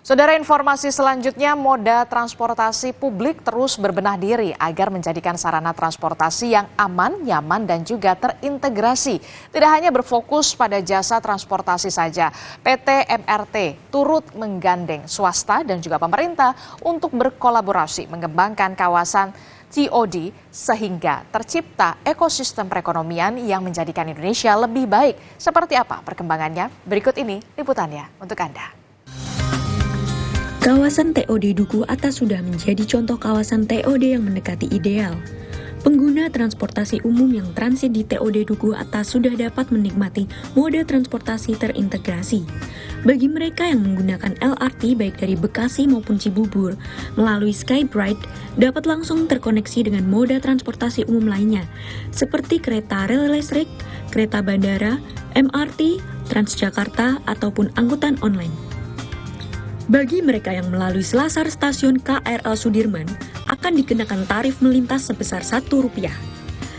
Saudara, informasi selanjutnya, moda transportasi publik terus berbenah diri agar menjadikan sarana transportasi yang aman, nyaman, dan juga terintegrasi. Tidak hanya berfokus pada jasa transportasi saja, PT MRT turut menggandeng swasta dan juga pemerintah untuk berkolaborasi mengembangkan kawasan TOD sehingga tercipta ekosistem perekonomian yang menjadikan Indonesia lebih baik. Seperti apa perkembangannya? Berikut ini liputannya untuk Anda. Kawasan TOD Duku Atas sudah menjadi contoh kawasan TOD yang mendekati ideal. Pengguna transportasi umum yang transit di TOD Duku Atas sudah dapat menikmati moda transportasi terintegrasi. Bagi mereka yang menggunakan LRT baik dari Bekasi maupun Cibubur, melalui Skybride dapat langsung terkoneksi dengan moda transportasi umum lainnya, seperti kereta rel listrik, kereta bandara, MRT, Transjakarta, ataupun angkutan online. Bagi mereka yang melalui selasar stasiun KRL Sudirman, akan dikenakan tarif melintas sebesar Rp1.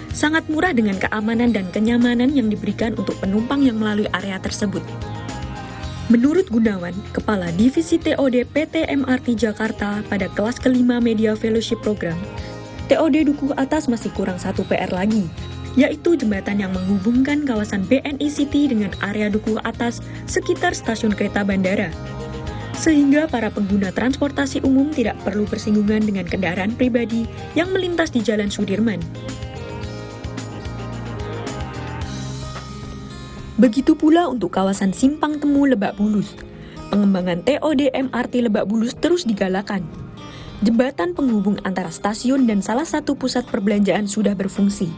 Sangat murah dengan keamanan dan kenyamanan yang diberikan untuk penumpang yang melalui area tersebut. Menurut Gunawan, Kepala Divisi TOD PT MRT Jakarta pada kelas kelima Media Fellowship Program, TOD Duku Atas masih kurang satu PR lagi, yaitu jembatan yang menghubungkan kawasan BNI City dengan area Duku Atas sekitar stasiun kereta bandara. Sehingga para pengguna transportasi umum tidak perlu bersinggungan dengan kendaraan pribadi yang melintas di Jalan Sudirman. Begitu pula untuk kawasan Simpang Temu Lebak Bulus. Pengembangan TOD MRT Lebak Bulus terus digalakan. Jembatan penghubung antara stasiun dan salah satu pusat perbelanjaan sudah berfungsi.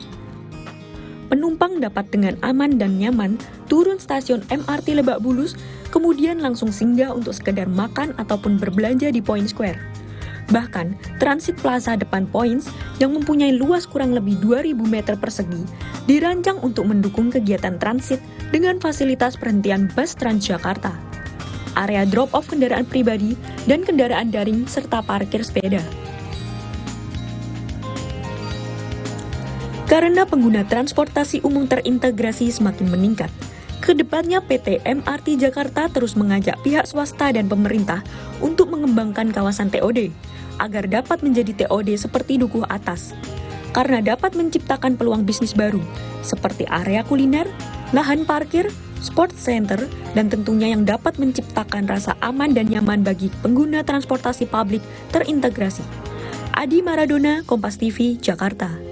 Penumpang dapat dengan aman dan nyaman turun stasiun MRT Lebak Bulus, kemudian langsung singgah untuk sekedar makan ataupun berbelanja di Point Square. Bahkan, Transit Plaza depan Points yang mempunyai luas kurang lebih 2.000 meter persegi dirancang untuk mendukung kegiatan transit dengan fasilitas perhentian bus Transjakarta, area drop-off kendaraan pribadi dan kendaraan daring serta parkir sepeda. Karena pengguna transportasi umum terintegrasi semakin meningkat, kedepannya PT MRT Jakarta terus mengajak pihak swasta dan pemerintah untuk mengembangkan kawasan TOD, agar dapat menjadi TOD seperti Duku Atas. Karena dapat menciptakan peluang bisnis baru, seperti area kuliner, lahan parkir, sport center, dan tentunya yang dapat menciptakan rasa aman dan nyaman bagi pengguna transportasi publik terintegrasi. Adi Maradona, Kompas TV, Jakarta.